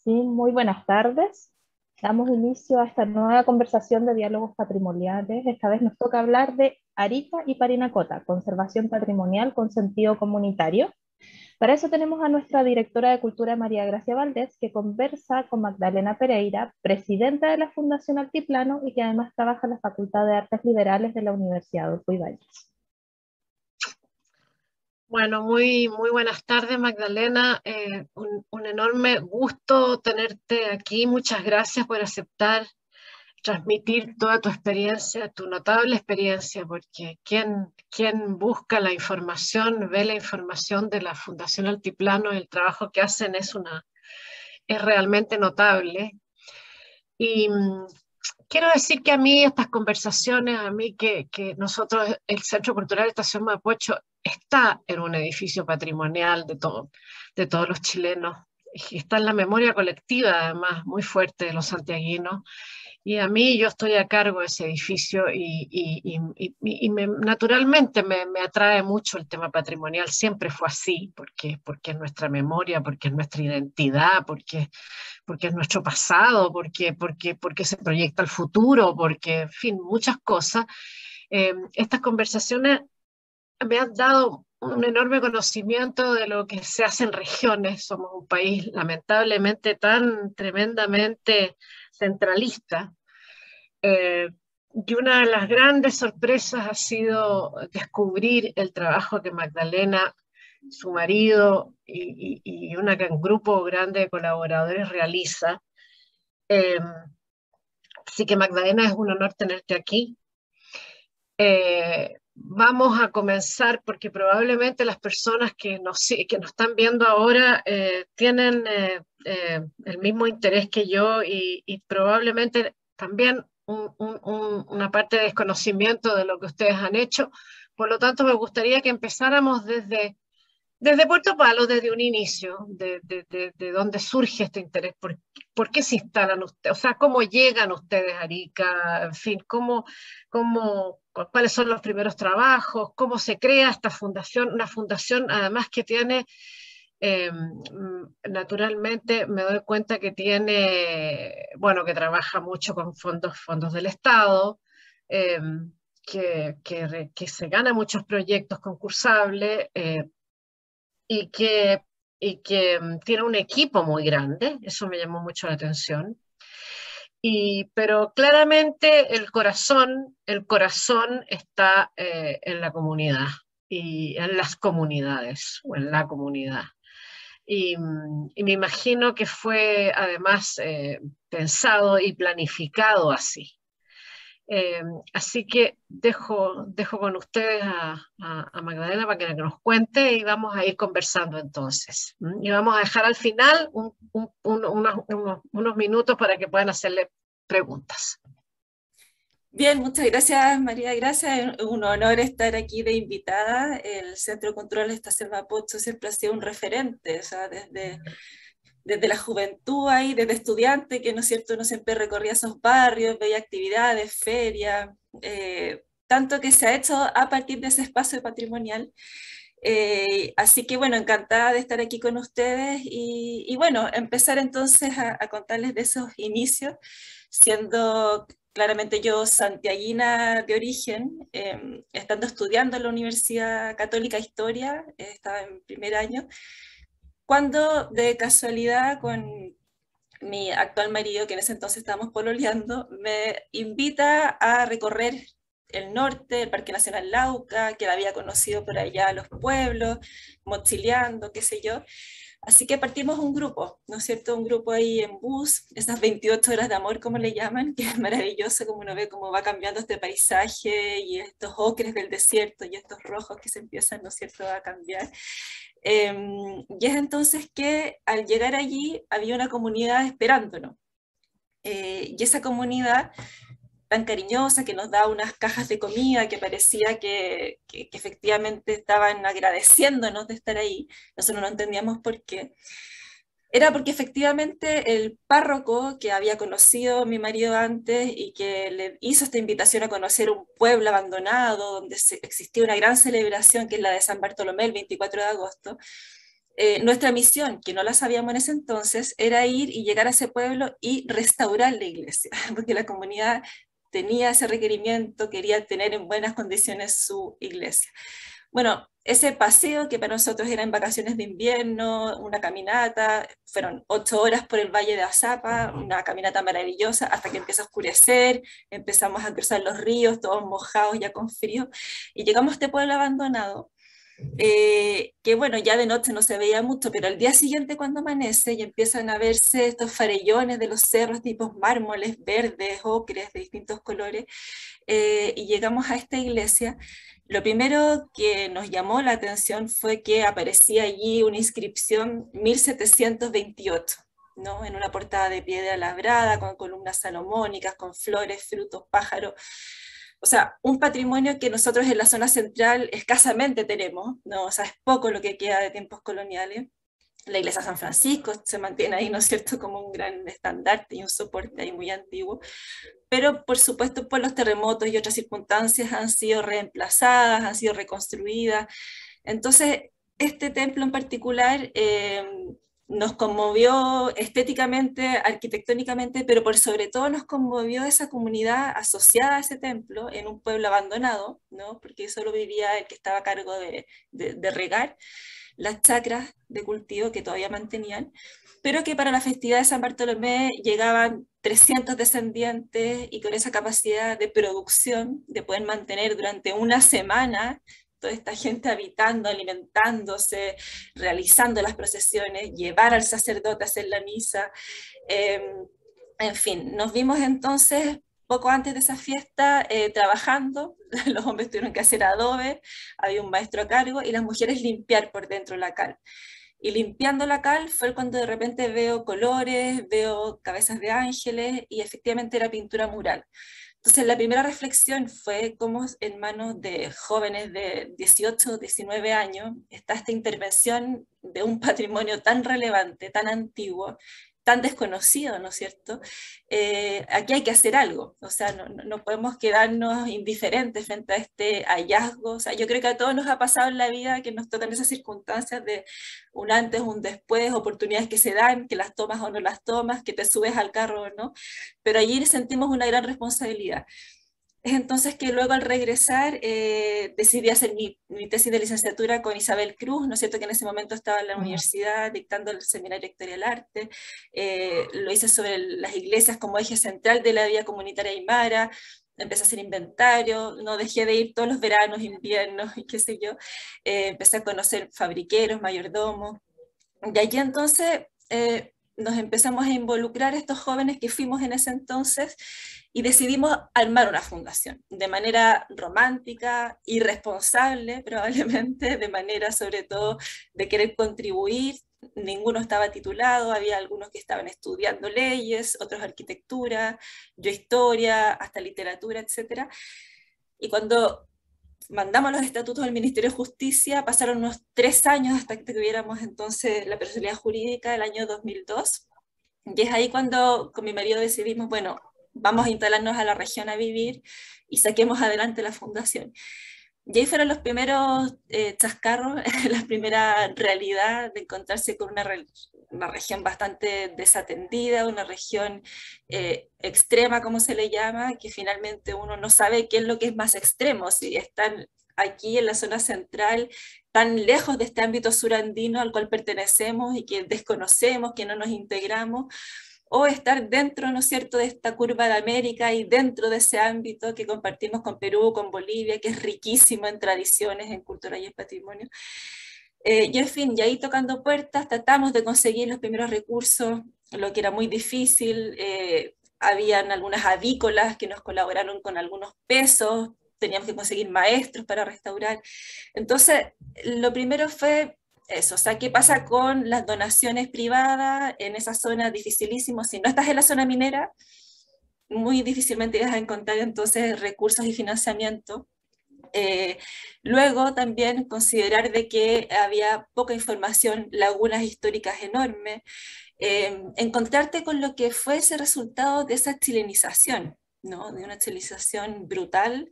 Sí, muy buenas tardes. Damos inicio a esta nueva conversación de diálogos patrimoniales. Esta vez nos toca hablar de Arica y Parinacota, conservación patrimonial con sentido comunitario. Para eso tenemos a nuestra directora de Cultura, María Gracia Valdés, que conversa con Magdalena Pereira, presidenta de la Fundación Altiplano y que además trabaja en la Facultad de Artes Liberales de la Universidad de Valles. Bueno, muy buenas tardes, Magdalena. Un enorme gusto tenerte aquí. Muchas gracias por aceptar transmitir toda tu experiencia, tu notable experiencia, porque quien busca la información, ve la información de la Fundación Altiplano, el trabajo que hacen es realmente notable. Y quiero decir que a mí estas conversaciones, a mí que nosotros, el Centro Cultural Estación Mapocho, está en un edificio patrimonial de todos los chilenos, y está en la memoria colectiva, además, muy fuerte de los santiaguinos. Y a mí yo estoy a cargo de ese edificio naturalmente me atrae mucho el tema patrimonial, siempre fue así, porque es nuestra memoria, porque es nuestra identidad, porque es nuestro pasado, porque se proyecta el futuro, porque, en fin, muchas cosas. Estas conversaciones me han dado un enorme conocimiento de lo que se hace en regiones. Somos un país lamentablemente tan tremendamente centralista. Y una de las grandes sorpresas ha sido descubrir el trabajo que Magdalena, su marido y un grupo grande de colaboradores realiza. Eh, Así que Magdalena, es un honor tenerte aquí. Vamos a comenzar porque probablemente las personas que nos están viendo ahora tienen el mismo interés que yo y probablemente también una parte de desconocimiento de lo que ustedes han hecho. Por lo tanto, me gustaría que empezáramos desde Puerto Palo, desde un inicio, de dónde surge este interés, por qué se instalan ustedes, o sea, cómo llegan ustedes a Arica, en fin, cuáles son los primeros trabajos, cómo se crea esta fundación, una fundación además que tiene, naturalmente me doy cuenta que tiene, bueno, que trabaja mucho con fondos del Estado, eh, que se gana muchos proyectos concursables, y que tiene un equipo muy grande, eso me llamó mucho la atención. Pero claramente el corazón está en la comunidad y en las comunidades o en la comunidad. Y me imagino que fue además pensado y planificado así. Eh, Así que dejo con ustedes a Magdalena para que nos cuente y vamos a ir conversando entonces. Y vamos a dejar al final unos minutos para que puedan hacerle preguntas. Bien, muchas gracias María Gracia, es un honor estar aquí de invitada. El Centro Cultural Estación Mapocho siempre ha sido un referente, o sea, desde la juventud ahí, desde estudiante, que no es cierto, uno siempre recorría esos barrios, veía actividades, ferias, tanto que se ha hecho a partir de ese espacio patrimonial. Así que bueno, encantada de estar aquí con ustedes y bueno, empezar entonces a contarles de esos inicios, siendo claramente yo santiaguina de origen, estando estudiando en la Universidad Católica Historia, estaba en primer año, cuando de casualidad con mi actual marido, que en ese entonces estábamos pololeando, me invita a recorrer el norte, el Parque Nacional Lauca, que la había conocido por allá, los pueblos, mochileando, qué sé yo. Así que partimos un grupo, ¿no es cierto? Un grupo ahí en bus, esas 28 horas de amor, como le llaman, que es maravilloso, como uno ve cómo va cambiando este paisaje y estos ocres del desierto y estos rojos que se empiezan, ¿no es cierto?, a cambiar. Y es entonces que al llegar allí había una comunidad esperándonos. Y esa comunidad tan cariñosa que nos da unas cajas de comida que parecía que efectivamente estaban agradeciéndonos de estar ahí, nosotros no entendíamos por qué. Era porque efectivamente el párroco que había conocido a mi marido antes y que le hizo esta invitación a conocer un pueblo abandonado donde existía una gran celebración que es la de San Bartolomé el 24 de agosto, Nuestra misión, que no la sabíamos en ese entonces, era ir y llegar a ese pueblo y restaurar la iglesia, porque la comunidad tenía ese requerimiento, quería tener en buenas condiciones su iglesia. Bueno, ese paseo que para nosotros era en vacaciones de invierno, una caminata, fueron 8 horas por el Valle de Azapa, una caminata maravillosa hasta que empieza a oscurecer, empezamos a cruzar los ríos, todos mojados ya con frío, y llegamos a este pueblo abandonado, que bueno, ya de noche no se veía mucho, pero al día siguiente cuando amanece y empiezan a verse estos farellones de los cerros tipos mármoles, verdes, ocres, de distintos colores, y llegamos a esta iglesia. Lo primero que nos llamó la atención fue que aparecía allí una inscripción 1728, ¿no? En una portada de piedra labrada, con columnas salomónicas, con flores, frutos, pájaros. O sea, un patrimonio que nosotros en la zona central escasamente tenemos, ¿no? O sea, es poco lo que queda de tiempos coloniales. La iglesia de San Francisco se mantiene ahí, ¿no es cierto?, como un gran estandarte y un soporte ahí muy antiguo, pero por supuesto por los terremotos y otras circunstancias han sido reemplazadas, han sido reconstruidas. Entonces, este templo en particular nos conmovió estéticamente, arquitectónicamente, pero por sobre todo nos conmovió esa comunidad asociada a ese templo en un pueblo abandonado, ¿no? Porque solo vivía el que estaba a cargo de regar las chacras de cultivo que todavía mantenían, pero que para la festividad de San Bartolomé llegaban 300 descendientes y con esa capacidad de producción, de poder mantener durante una semana toda esta gente habitando, alimentándose, realizando las procesiones, llevar al sacerdote a hacer la misa. En fin, nos vimos entonces poco antes de esa fiesta trabajando, los hombres tuvieron que hacer adobe, había un maestro a cargo y las mujeres limpiar por dentro la cal. Y limpiando la cal fue cuando de repente veo colores, veo cabezas de ángeles y efectivamente era pintura mural. Entonces la primera reflexión fue cómo en manos de jóvenes de 18, 19 años está esta intervención de un patrimonio tan relevante, tan antiguo, tan desconocido, ¿no es cierto? Aquí hay que hacer algo, o sea, no podemos quedarnos indiferentes frente a este hallazgo. O sea, yo creo que a todos nos ha pasado en la vida que nos tocan esas circunstancias de un antes, un después, oportunidades que se dan, que las tomas o no las tomas, que te subes al carro o no, pero allí sentimos una gran responsabilidad. Es entonces que luego al regresar decidí hacer mi tesis de licenciatura con Isabel Cruz, ¿no es cierto?, que en ese momento estaba en la universidad dictando el seminario de Historia del Arte. Lo hice sobre las iglesias como eje central de la vida comunitaria aymara, empecé a hacer inventario, no dejé de ir todos los veranos, inviernos y qué sé yo. Empecé a conocer fabriqueros, mayordomos, y allí entonces nos empezamos a involucrar estos jóvenes que fuimos en ese entonces y decidimos armar una fundación de manera romántica, irresponsable probablemente, de manera sobre todo de querer contribuir. Ninguno estaba titulado, había algunos que estaban estudiando leyes, otros arquitectura, yo historia, hasta literatura, etc. Y cuando mandamos los estatutos del Ministerio de Justicia, pasaron unos 3 años hasta que tuviéramos entonces la personalidad jurídica del año 2002, y es ahí cuando con mi marido decidimos, bueno, vamos a instalarnos a la región a vivir y saquemos adelante la fundación. Y ahí fueron los primeros chascarros, la primera realidad de encontrarse con una región bastante desatendida, una región extrema, como se le llama, que finalmente uno no sabe qué es lo que es más extremo, si están aquí en la zona central, tan lejos de este ámbito surandino al cual pertenecemos y que desconocemos, que no nos integramos, o estar dentro, ¿no es cierto?, de esta curva de América y dentro de ese ámbito que compartimos con Perú, con Bolivia, que es riquísimo en tradiciones, en cultura y en patrimonio. Y en fin, y ahí tocando puertas, tratamos de conseguir los primeros recursos, lo que era muy difícil. Habían algunas avícolas que nos colaboraron con algunos pesos, teníamos que conseguir maestros para restaurar. Entonces, lo primero fue eso, o sea, ¿qué pasa con las donaciones privadas en esa zona? Dificilísimo. Si no estás en la zona minera, muy difícilmente vas a encontrar entonces recursos y financiamiento. Luego también considerar de que había poca información, lagunas históricas enormes, encontrarte con lo que fue ese resultado de esa chilenización, ¿no? De una chilenización brutal,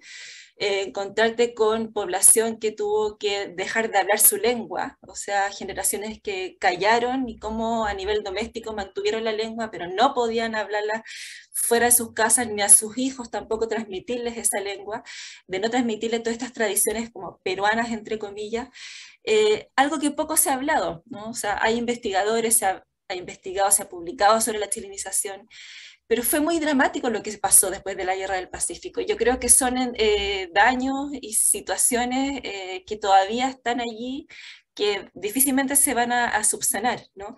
encontrarte con población que tuvo que dejar de hablar su lengua, o sea, generaciones que callaron y cómo a nivel doméstico mantuvieron la lengua, pero no podían hablarla fuera de sus casas, ni a sus hijos tampoco transmitirles esa lengua, de no transmitirles todas estas tradiciones como peruanas, entre comillas, algo que poco se ha hablado, ¿no? O sea, hay investigadores, ha investigado, se ha publicado sobre la chilenización, pero fue muy dramático lo que pasó después de la Guerra del Pacífico. Yo creo que son daños y situaciones que todavía están allí, que difícilmente se van a subsanar, ¿no?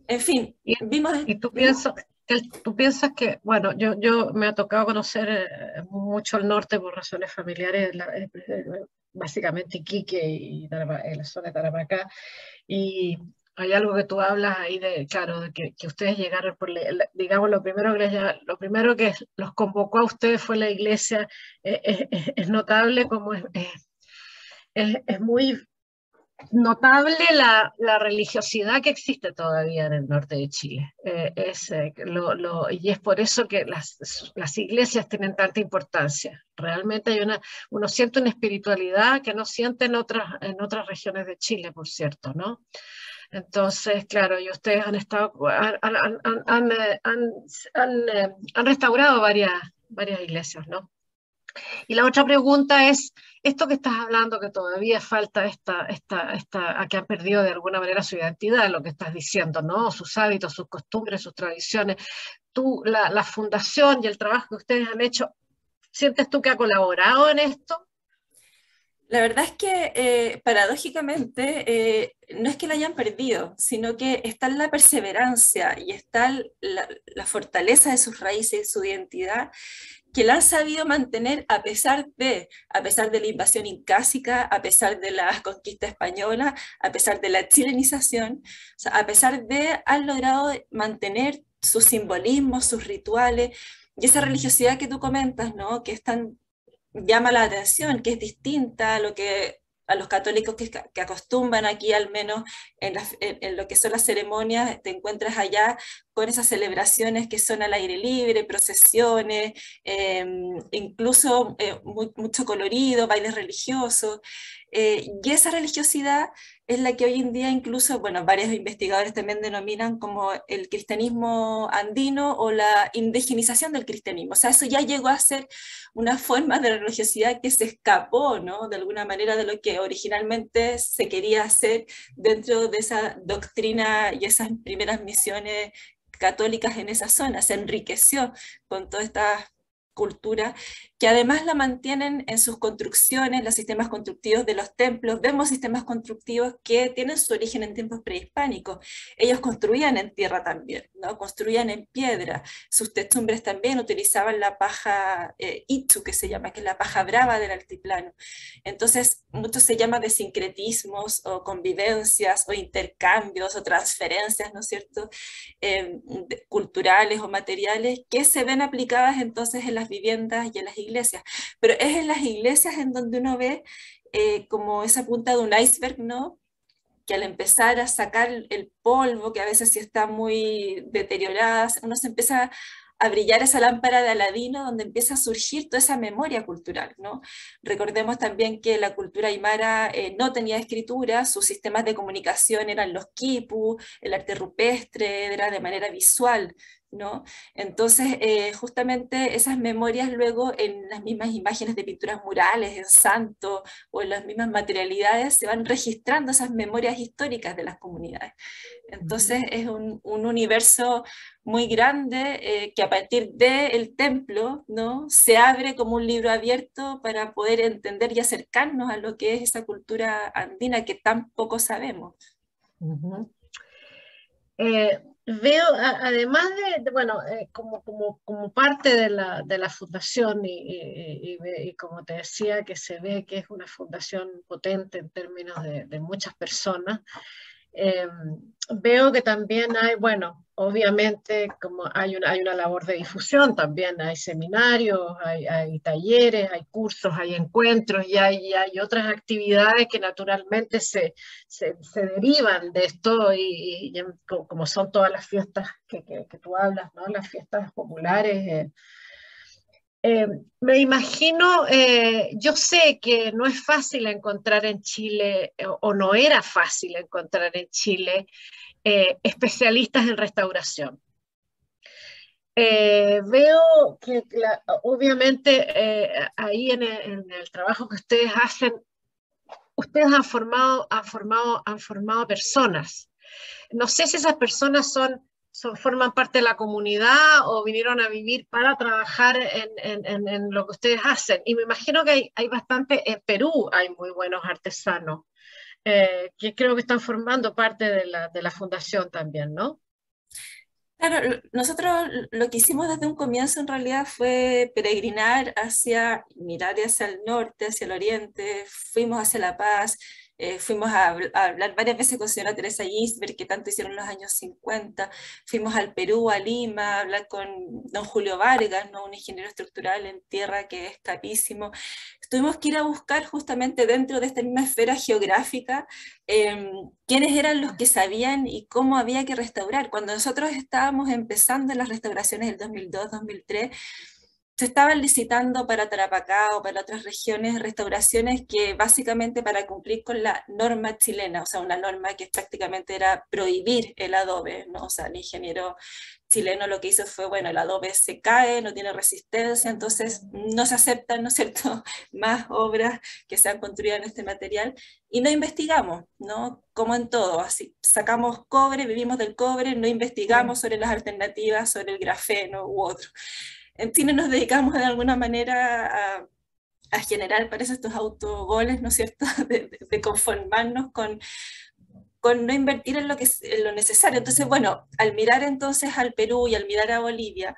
En fin, Y, vimos... y tú piensas que, bueno, yo me ha tocado conocer mucho el norte por razones familiares, básicamente Iquique y la zona de Tarapacá, y hay algo que tú hablas ahí de, claro, de que ustedes llegaron por, digamos, lo primero que los convocó a ustedes fue la iglesia. Es notable como es muy notable la religiosidad que existe todavía en el norte de Chile. Y es por eso que las iglesias tienen tanta importancia. Realmente uno siente una espiritualidad que no siente en otras regiones de Chile, por cierto, ¿no? Entonces, claro, y ustedes han restaurado varias iglesias, ¿no? Y la otra pregunta es, esto que estás hablando, que todavía falta a que han perdido de alguna manera su identidad, lo que estás diciendo, ¿no? Sus hábitos, sus costumbres, sus tradiciones. La fundación y el trabajo que ustedes han hecho, ¿sientes tú que ha colaborado en esto? La verdad es que paradójicamente no es que la hayan perdido, sino que está la perseverancia y está la fortaleza de sus raíces y su identidad que la han sabido mantener a pesar de la invasión incásica, a pesar de la conquista española, a pesar de la chilenización, o sea, a pesar de han logrado mantener sus simbolismos, sus rituales y esa religiosidad que tú comentas, ¿no? Que es tan llama la atención, que es distinta a lo que a los católicos que acostumbran aquí, al menos en lo que son las ceremonias, te encuentras allá con esas celebraciones que son al aire libre, procesiones, incluso mucho colorido, bailes religiosos, y esa religiosidad es la que hoy en día incluso, bueno, varios investigadores también denominan como el cristianismo andino o la indigenización del cristianismo. O sea, eso ya llegó a ser una forma de religiosidad que se escapó, ¿no? De alguna manera de lo que originalmente se quería hacer dentro de esa doctrina y esas primeras misiones católicas en esa zona. Se enriqueció con toda esta cultura, que además la mantienen en sus construcciones, los sistemas constructivos de los templos. Vemos sistemas constructivos que tienen su origen en tiempos prehispánicos. Ellos construían en tierra también, ¿no? Construían en piedra. Sus techumbres también utilizaban la paja itzu, que se llama, que es la paja brava del altiplano. Entonces, mucho se llama de sincretismos o convivencias o intercambios o transferencias, ¿no es cierto?, culturales o materiales que se ven aplicadas entonces en las viviendas y en las iglesias. Pero es en las iglesias en donde uno ve como esa punta de un iceberg, ¿no? Que al empezar a sacar el polvo, que a veces sí está muy deteriorada, uno se empieza a brillar esa lámpara de Aladino donde empieza a surgir toda esa memoria cultural, ¿no? Recordemos también que la cultura aymara no tenía escritura, sus sistemas de comunicación eran los quipu, el arte rupestre era de manera visual, ¿no? Entonces, justamente esas memorias luego en las mismas imágenes de pinturas murales, en santo o en las mismas materialidades se van registrando esas memorias históricas de las comunidades. Entonces es un universo muy grande que a partir del templo, ¿no?, se abre como un libro abierto para poder entender y acercarnos a lo que es esa cultura andina que tan poco sabemos. Uh-huh. Veo, además bueno, como parte de la fundación y como te decía, que se ve que es una fundación potente en términos de muchas personas. Eh, Veo que también hay, bueno, obviamente como hay una labor de difusión también, hay seminarios, hay talleres, hay cursos, hay encuentros y hay otras actividades que naturalmente se derivan de esto y como son todas las fiestas que tú hablas, ¿no? Las fiestas populares. Me imagino, yo sé que no es fácil encontrar en Chile, o no era fácil encontrar en Chile, especialistas en restauración. Veo que obviamente ahí en el trabajo que ustedes hacen, ustedes han formado personas. No sé si esas personas forman parte de la comunidad o vinieron a vivir para trabajar en lo que ustedes hacen. Y me imagino que hay bastante, en Perú hay muy buenos artesanos, que creo que están formando parte de la fundación también, ¿no? Claro, nosotros lo que hicimos desde un comienzo en realidad fue peregrinar mirar hacia el norte, hacia el oriente, fuimos hacia La Paz, fuimos a hablar varias veces con señora Teresa Ginsberg, que tanto hicieron en los años 50, fuimos al Perú, a Lima, a hablar con don Julio Vargas, ¿no? Un ingeniero estructural en tierra que es capísimo. Tuvimos que ir a buscar justamente dentro de esta misma esfera geográfica quiénes eran los que sabían y cómo había que restaurar. Cuando nosotros estábamos empezando en las restauraciones del 2002-2003, se estaban licitando para Tarapacá o para otras regiones restauraciones que básicamente para cumplir con la norma chilena, o sea, una norma que prácticamente era prohibir el adobe, ¿no? O sea, el ingeniero chileno lo que hizo fue, bueno, el adobe se cae, no tiene resistencia, entonces no se aceptan, ¿no es cierto?, más obras que sean construidas en este material, y no investigamos, ¿no? Como en todo, así, sacamos cobre, vivimos del cobre, no investigamos sobre las alternativas, sobre el grafeno u otro. En Chile nos dedicamos de alguna manera a generar, parece, estos autogoles, ¿no es cierto?, de conformarnos con no invertir en en lo necesario. Entonces, bueno, al mirar entonces al Perú y al mirar a Bolivia,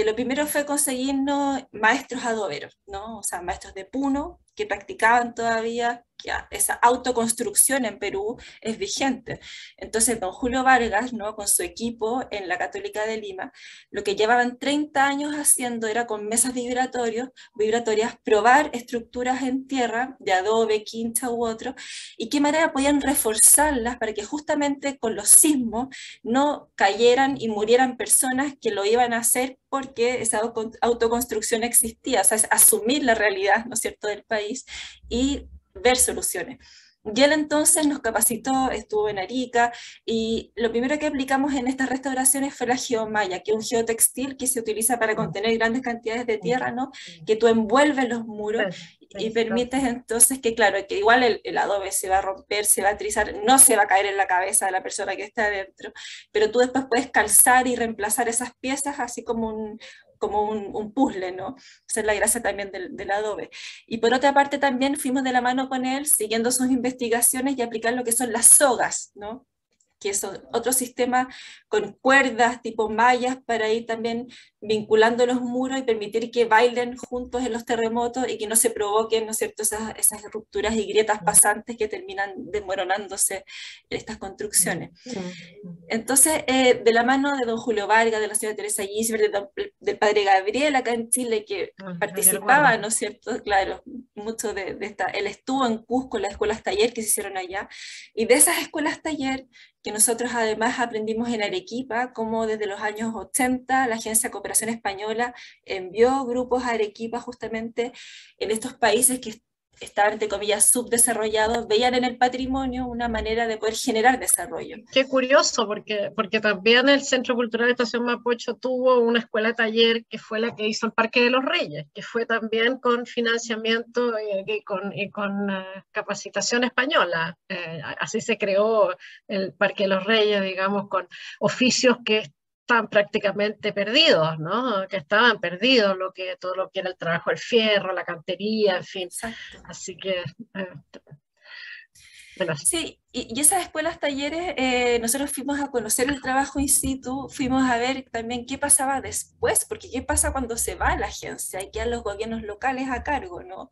lo primero fue conseguirnos maestros adoberos, ¿no? O sea, maestros de Puno, que practicaban todavía, que esa autoconstrucción en Perú es vigente. Entonces, don Julio Vargas, ¿no?, con su equipo en la Católica de Lima, lo que llevaban 30 años haciendo era con mesas vibratorias probar estructuras en tierra, de adobe, quincha u otro, y qué manera podían reforzarlas para que justamente con los sismos no cayeran y murieran personas que lo iban a hacer porque esa autoconstrucción existía, o sea, es asumir la realidad, ¿no es cierto?, del país y ver soluciones. Y él entonces nos capacitó, estuvo en Arica, y lo primero que aplicamos en estas restauraciones fue la geomalla, que es un geotextil que se utiliza para contener grandes cantidades de tierra, ¿no?, que tú envuelves los muros y permites entonces que, claro, que igual el adobe se va a romper, se va a trizar, no se va a caer en la cabeza de la persona que está adentro, pero tú después puedes calzar y reemplazar esas piezas así como un puzzle, ¿no? Esa es la gracia también del adobe. Y por otra parte también fuimos de la mano con él, siguiendo sus investigaciones y aplicar lo que son las sogas, ¿no?, que son otro sistema con cuerdas tipo mallas para ir también vinculando los muros y permitir que bailen juntos en los terremotos y que no se provoquen, ¿no es cierto?, esas rupturas y grietas pasantes que terminan desmoronándose en estas construcciones. Entonces, de la mano de don Julio Vargas, de la señora Teresa Ginsberg, del padre Gabriel acá en Chile, que participaba, ¿no es cierto?, claro, mucho de esta, él estuvo en Cusco, las escuelas taller que se hicieron allá, y de esas escuelas taller, que nosotros además aprendimos en Arequipa, como desde los años 80 la Agencia de Cooperación Española envió grupos a Arequipa justamente en estos países que estaban, entre comillas, subdesarrollados, veían en el patrimonio una manera de poder generar desarrollo. Qué curioso, porque también el Centro Cultural Estación Mapocho tuvo una escuela taller que fue la que hizo el Parque de los Reyes, que fue también con financiamiento y con capacitación española. Así se creó el Parque de los Reyes, digamos, con oficios que están prácticamente perdidos, ¿no? Que estaban perdidos, todo lo que era el trabajo del fierro, la cantería, en fin. Exacto. Así que... bueno. Sí, y esas escuelas talleres, nosotros fuimos a conocer el trabajo in situ, fuimos a ver también qué pasaba después, porque qué pasa cuando se va la agencia y quedan los gobiernos locales a cargo, ¿no?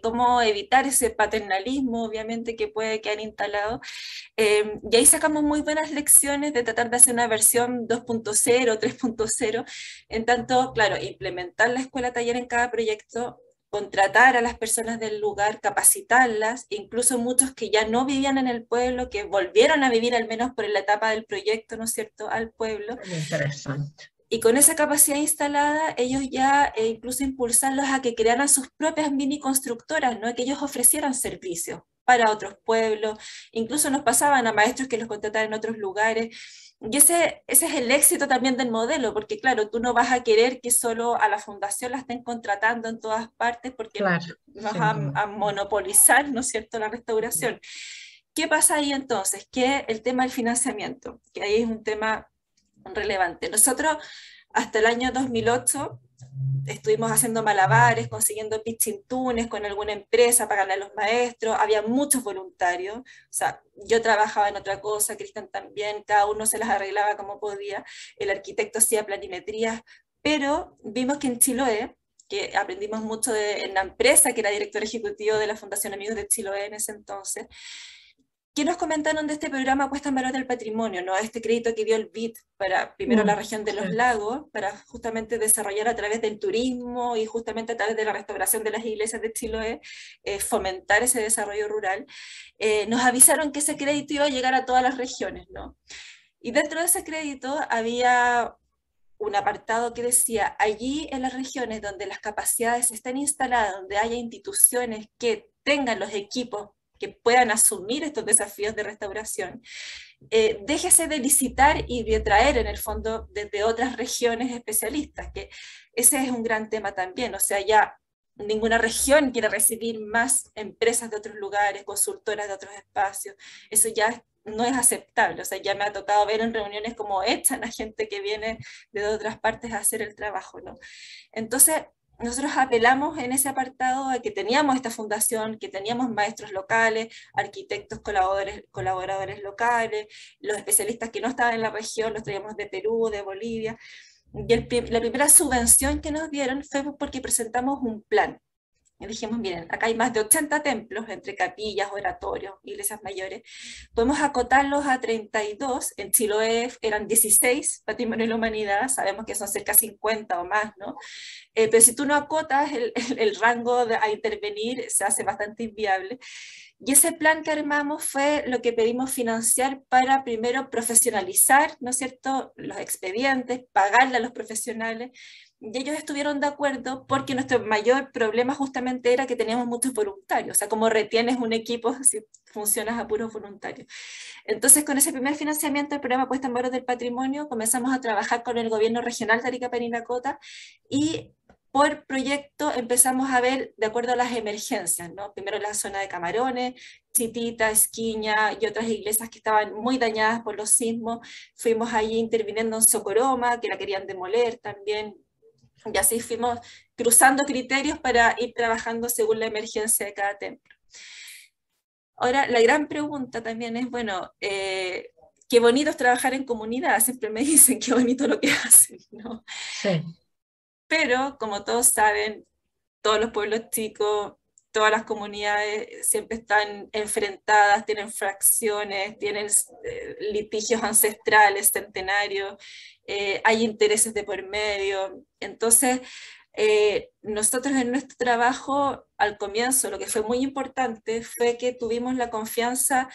Cómo evitar ese paternalismo, obviamente, que puede quedar instalado. Y ahí sacamos muy buenas lecciones de tratar de hacer una versión 2.0, 3.0, en tanto, claro, implementar la escuela taller en cada proyecto, contratar a las personas del lugar, capacitarlas, incluso muchos que ya no vivían en el pueblo, que volvieron a vivir al menos por la etapa del proyecto, ¿no es cierto?, al pueblo. Muy interesante. Y con esa capacidad instalada, ellos ya incluso impulsarlos a que crearan sus propias mini constructoras, ¿no? Que ellos ofrecieran servicios para otros pueblos, incluso nos pasaban a maestros que los contrataban en otros lugares. Y ese es el éxito también del modelo, porque claro, tú no vas a querer que solo a la fundación la estén contratando en todas partes, porque Claro, vas sin duda. a monopolizar, ¿no es cierto?, la restauración. ¿Qué pasa ahí entonces? Que el tema del financiamiento, que ahí es un tema relevante. Nosotros hasta el año 2008 estuvimos haciendo malabares, consiguiendo pitching tunes con alguna empresa para ganar a los maestros, había muchos voluntarios, o sea, yo trabajaba en otra cosa, Cristian también, cada uno se las arreglaba como podía, el arquitecto hacía planimetrías, pero vimos que en Chiloé, que aprendimos mucho en la empresa, que era director ejecutivo de la Fundación Amigos de Chiloé en ese entonces. ¿Qué nos comentaron de este programa Puesta en Valor del Patrimonio? ¿No? Este crédito que dio el BID para primero la región de los lagos, para justamente desarrollar a través del turismo y justamente a través de la restauración de las iglesias de Chiloé, fomentar ese desarrollo rural. Nos avisaron que ese crédito iba a llegar a todas las regiones, ¿no? Y dentro de ese crédito había un apartado que decía, allí en las regiones donde las capacidades estén instaladas, donde haya instituciones que tengan los equipos que puedan asumir estos desafíos de restauración, déjese de licitar y de traer en el fondo desde otras regiones especialistas, que ese es un gran tema también, o sea, ya ninguna región quiere recibir más empresas de otros lugares, consultoras de otros espacios, eso ya no es aceptable, o sea, ya me ha tocado ver en reuniones cómo echan a gente que viene de otras partes a hacer el trabajo, ¿no? Entonces, nosotros apelamos en ese apartado a que teníamos esta fundación, que teníamos maestros locales, arquitectos colaboradores locales, los especialistas que no estaban en la región los traíamos de Perú, de Bolivia, y la primera subvención que nos dieron fue porque presentamos un plan. Y dijimos, miren, acá hay más de 80 templos, entre capillas, oratorios, iglesias mayores, podemos acotarlos a 32, en Chiloé eran 16, Patrimonio de la Humanidad, sabemos que son cerca de 50 o más, ¿no? Pero si tú no acotas el rango a intervenir, se hace bastante inviable. Y ese plan que armamos fue lo que pedimos financiar para primero profesionalizar, ¿no es cierto?, los expedientes, pagarle a los profesionales, y ellos estuvieron de acuerdo porque nuestro mayor problema justamente era que teníamos muchos voluntarios, o sea, como retienes un equipo si funcionas a puros voluntarios. Entonces, con ese primer financiamiento del programa Puesta en Valor del Patrimonio, comenzamos a trabajar con el gobierno regional de Arica Parinacota y por proyecto empezamos a ver de acuerdo a las emergencias, ¿no? Primero la zona de Camarones, Chitita, Esquiña y otras iglesias que estaban muy dañadas por los sismos. Fuimos allí interviniendo en Socoroma, que la querían demoler también. Y así fuimos cruzando criterios para ir trabajando según la emergencia de cada templo. Ahora, la gran pregunta también es, bueno, qué bonito es trabajar en comunidad, siempre me dicen qué bonito lo que hacen, ¿no? Sí. Pero, como todos saben, todos los pueblos chicos, todas las comunidades siempre están enfrentadas, tienen fracciones, tienen litigios ancestrales, centenarios, hay intereses de por medio. Entonces, nosotros en nuestro trabajo, al comienzo, lo que fue muy importante fue que tuvimos la confianza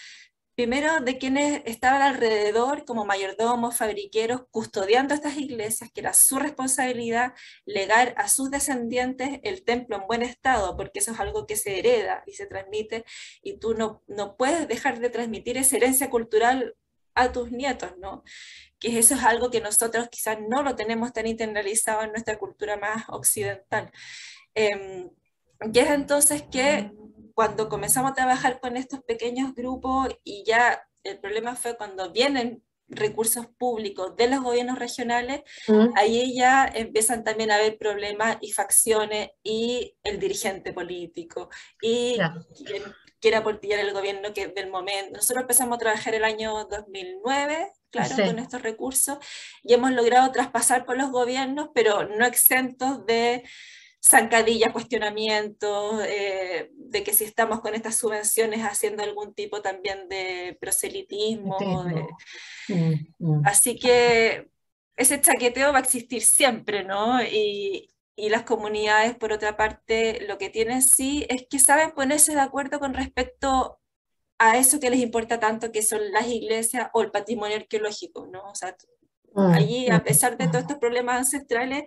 primero de quienes estaban alrededor como mayordomos, fabriqueros, custodiando estas iglesias, que era su responsabilidad legar a sus descendientes el templo en buen estado, porque eso es algo que se hereda y se transmite, y tú no puedes dejar de transmitir esa herencia cultural a tus nietos, ¿no? Que eso es algo que nosotros quizás no lo tenemos tan internalizado en nuestra cultura más occidental. Y es entonces que cuando comenzamos a trabajar con estos pequeños grupos y ya el problema fue cuando vienen recursos públicos de los gobiernos regionales, ahí ya empiezan también a haber problemas y facciones y el dirigente político y quien quiera aportillar el gobierno que del momento. Nosotros empezamos a trabajar el año 2009, claro, sí, con estos recursos y hemos logrado traspasar por los gobiernos, pero no exentos de zancadillas, cuestionamientos, de que si estamos con estas subvenciones haciendo algún tipo también de proselitismo. Así que ese chaqueteo va a existir siempre, ¿no? Y las comunidades, por otra parte, lo que tienen sí es que saben ponerse de acuerdo con respecto a eso que les importa tanto, que son las iglesias o el patrimonio arqueológico, ¿no? O sea, Allí, a pesar de todos estos problemas ancestrales,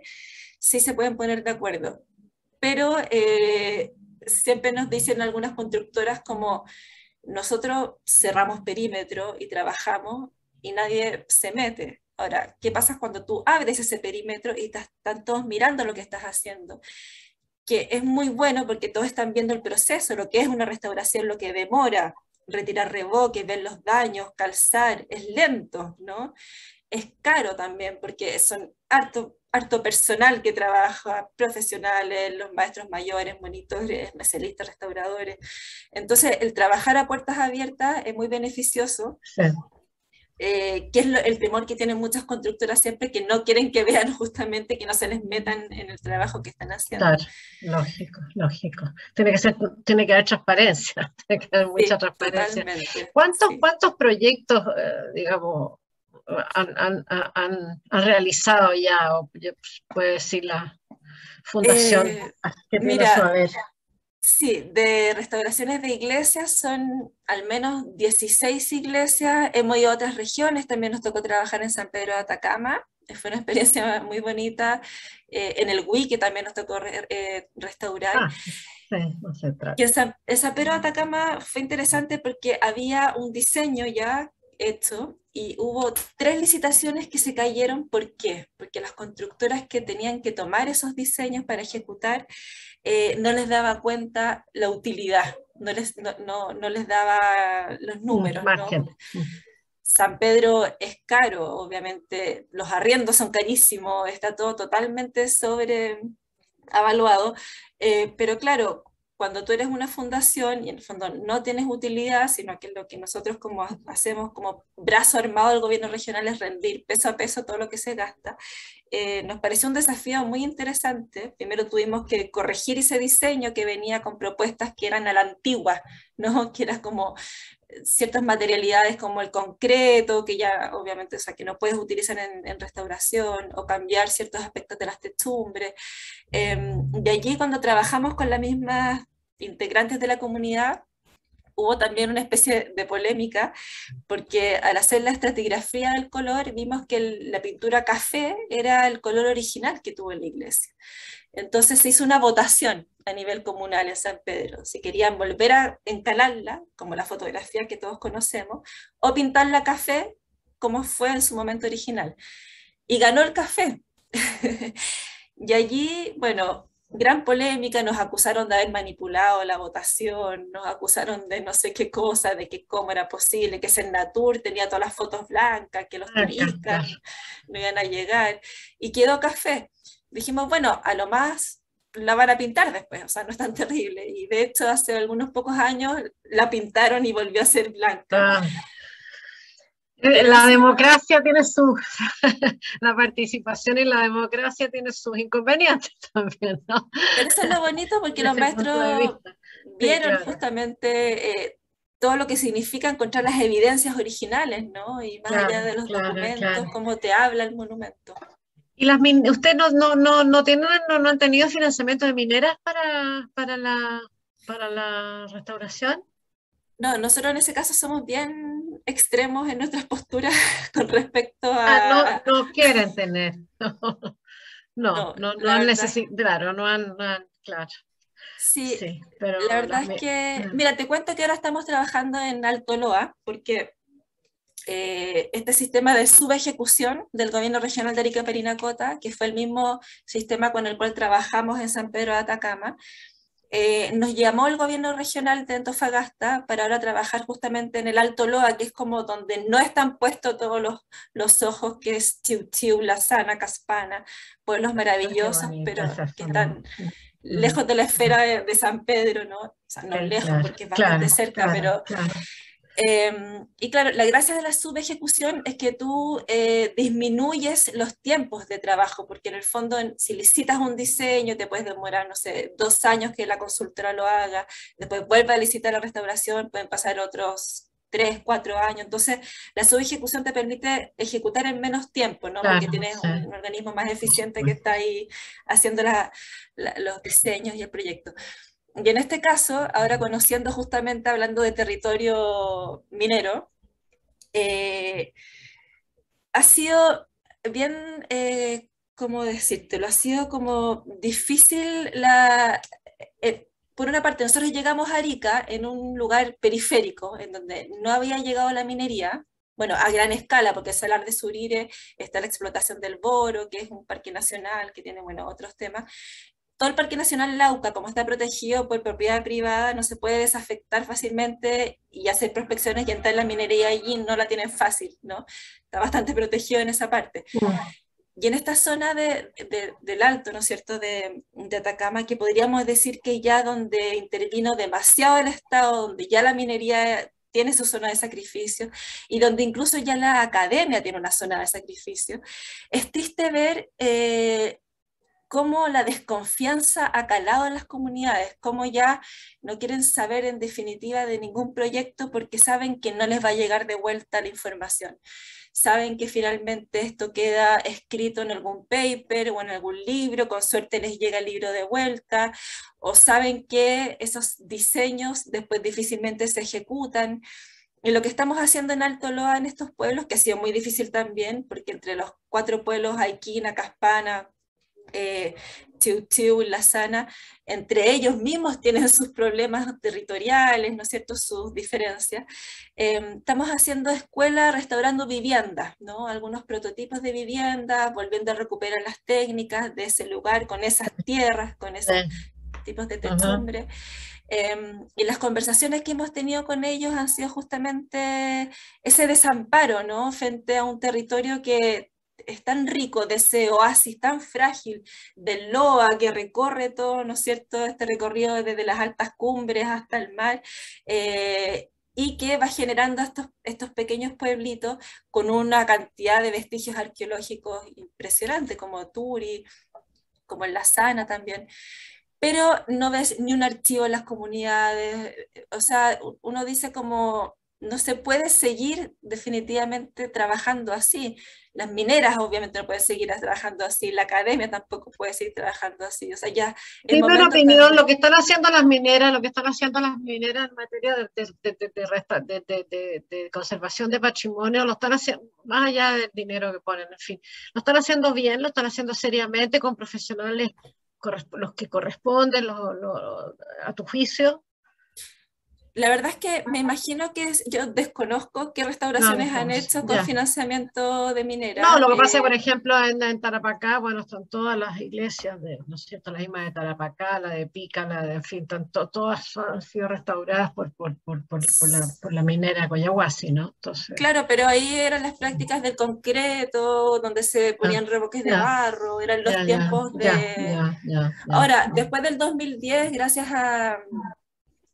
sí se pueden poner de acuerdo. Pero siempre nos dicen algunas constructoras como nosotros cerramos perímetro y trabajamos y nadie se mete. Ahora, ¿qué pasa cuando tú abres ese perímetro y están todos mirando lo que estás haciendo? Que es muy bueno porque todos están viendo el proceso, lo que es una restauración, lo que demora, retirar reboques, ver los daños, calzar, es lento, ¿no? Es caro también porque son harto personal que trabaja, profesionales, los maestros mayores, monitores, especialistas, restauradores. Entonces, el trabajar a puertas abiertas es muy beneficioso. Sí. Que es el temor que tienen muchas constructoras siempre, que no quieren que vean justamente, que no se les metan en el trabajo que están haciendo. Claro, lógico, lógico. Tiene que haber transparencia, tiene que haber mucha transparencia. Totalmente. ¿Cuántos proyectos, digamos, han realizado ya, o puede decir la fundación que tiene su haber? Sí, de restauraciones de iglesias son al menos 16 iglesias. Hemos ido a otras regiones, también nos tocó trabajar en San Pedro de Atacama. Fue una experiencia muy bonita. En el Wii, que también nos tocó restaurar. Sí, no se trata. Y en San Pedro de Atacama fue interesante porque había un diseño ya hecho y hubo 3 licitaciones que se cayeron. ¿Por qué? Porque las constructoras que tenían que tomar esos diseños para ejecutar no les daba cuenta la utilidad, no les daba los números, ¿no? San Pedro es caro, obviamente, los arriendos son carísimos, está todo totalmente sobreavaluado, pero claro, cuando tú eres una fundación y en el fondo no tienes utilidad, sino que lo que nosotros como hacemos como brazo armado del gobierno regional es rendir peso a peso todo lo que se gasta, nos pareció un desafío muy interesante. Primero tuvimos que corregir ese diseño que venía con propuestas que eran a la antigua, ¿no? Que eran como ciertas materialidades como el concreto, que ya obviamente, o sea, que no puedes utilizar en restauración, o cambiar ciertos aspectos de las techumbres. De allí, cuando trabajamos con las mismas integrantes de la comunidad, hubo también una especie de polémica, porque al hacer la estratigrafía del color, vimos que la pintura café era el color original que tuvo la iglesia. Entonces se hizo una votación a nivel comunal en San Pedro, si querían volver a encalarla, como la fotografía que todos conocemos, o pintarla café, como fue en su momento original. Y ganó el café. Y allí, bueno, gran polémica, nos acusaron de haber manipulado la votación, nos acusaron de no sé qué cosa, de que cómo era posible, que Senatur tenía todas las fotos blancas, que los turistas no iban a llegar, y quedó café. Dijimos, bueno, a lo más la van a pintar después, o sea, no es tan terrible, y de hecho hace algunos pocos años la pintaron y volvió a ser blanca. La democracia tiene la participación en la democracia tiene sus inconvenientes también, ¿no? Pero eso es lo bonito porque los maestros vieron justamente todo lo que significa encontrar las evidencias originales, ¿no? Y más allá de los documentos, cómo te habla el monumento. ¿Y usted no han tenido financiamiento de mineras para la restauración? No, nosotros en ese caso somos bien extremos en nuestras posturas con respecto a... No quieren tener. No necesitan, claro, no han, claro. Sí, pero la verdad es que, mira, te cuento que ahora estamos trabajando en Alto Loa, porque este sistema de subejecución del gobierno regional de Arica y Parinacota, que fue el mismo sistema con el cual trabajamos en San Pedro de Atacama, nos llamó el gobierno regional de Antofagasta para ahora trabajar justamente en el Alto Loa, que es como donde no están puestos todos los ojos, que es Chiu, La Sana, Caspana, pueblos maravillosos, pero que están lejos de la esfera de San Pedro, ¿no? O sea, no lejos porque es bastante cerca, pero... y claro, la gracia de la subejecución es que tú disminuyes los tiempos de trabajo, porque en el fondo si licitas un diseño te puedes demorar, no sé, 2 años que la consultora lo haga, después vuelve a licitar la restauración, pueden pasar otros 3, 4 años, entonces la subejecución te permite ejecutar en menos tiempo, ¿no? Porque tienes un organismo más eficiente que está ahí haciendo los diseños y el proyecto. Y en este caso, ahora conociendo justamente, hablando de territorio minero, ha sido bien, ¿cómo decírtelo? Ha sido como difícil por una parte, nosotros llegamos a Arica en un lugar periférico, en donde no había llegado la minería, bueno, a gran escala, porque Salar de Surire está la explotación del boro, que es un parque nacional, que tiene, bueno, otros temas. Todo el Parque Nacional Lauca, como está protegido por propiedad privada, no se puede desafectar fácilmente y hacer prospecciones y entrar en la minería allí no la tienen fácil, ¿no? Está bastante protegido en esa parte. Y en esta zona del Alto, ¿no es cierto?, de Atacama, que podríamos decir que ya donde intervino demasiado el Estado, donde ya la minería tiene su zona de sacrificio y donde incluso ya la academia tiene una zona de sacrificio, es triste ver cómo la desconfianza ha calado en las comunidades, cómo ya no quieren saber en definitiva de ningún proyecto porque saben que no les va a llegar de vuelta la información. Saben que finalmente esto queda escrito en algún paper o en algún libro, con suerte les llega el libro de vuelta, o saben que esos diseños después difícilmente se ejecutan. Y lo que estamos haciendo en Alto Loa, en estos pueblos, que ha sido muy difícil también, porque entre los 4 pueblos, Aiquina, Caspana, Chiu La Sana, entre ellos mismos tienen sus problemas territoriales, ¿no es cierto?, sus diferencias. Estamos haciendo escuela restaurando viviendas, ¿no?, algunos prototipos de viviendas, volviendo a recuperar las técnicas de ese lugar, con esas tierras, con esos tipos de techumbre. Y las conversaciones que hemos tenido con ellos han sido justamente ese desamparo, ¿no?, frente a un territorio que es tan rico, de ese oasis tan frágil del Loa que recorre todo, ¿no es cierto?, este recorrido desde las altas cumbres hasta el mar, y que va generando estos pequeños pueblitos con una cantidad de vestigios arqueológicos impresionantes, como Turi, como en La Sana también. Pero no ves ni un archivo en las comunidades, o sea, uno dice como no se puede seguir definitivamente trabajando así. Las mineras obviamente no pueden seguir trabajando así, la academia tampoco puede seguir trabajando así, o sea, ya el Dime una momento opinión, cambió. lo que están haciendo las mineras, lo que están haciendo las mineras en materia de conservación de patrimonio, lo están haciendo, más allá del dinero que ponen, en fin, lo están haciendo bien, lo están haciendo seriamente, con profesionales los que corresponden a tu juicio. La verdad es que me imagino que yo desconozco qué No, restauraciones han hecho con ya. financiamiento de No, minera. lo que pasa es que, por ejemplo, en Tarapacá, bueno, están todas las iglesias, ¿no es cierto? La misma de Tarapacá, la de Pica, la de, en fin, todas han sido restauradas por la minera Coyahuasi, ¿no? Entonces, Claro, pero ahí eran las prácticas del concreto, donde se ah, ponían revoques de ya, barro, eran los ya, ya, tiempos ya, de... ya, ya, ya. Ahora, después del 2010, gracias a,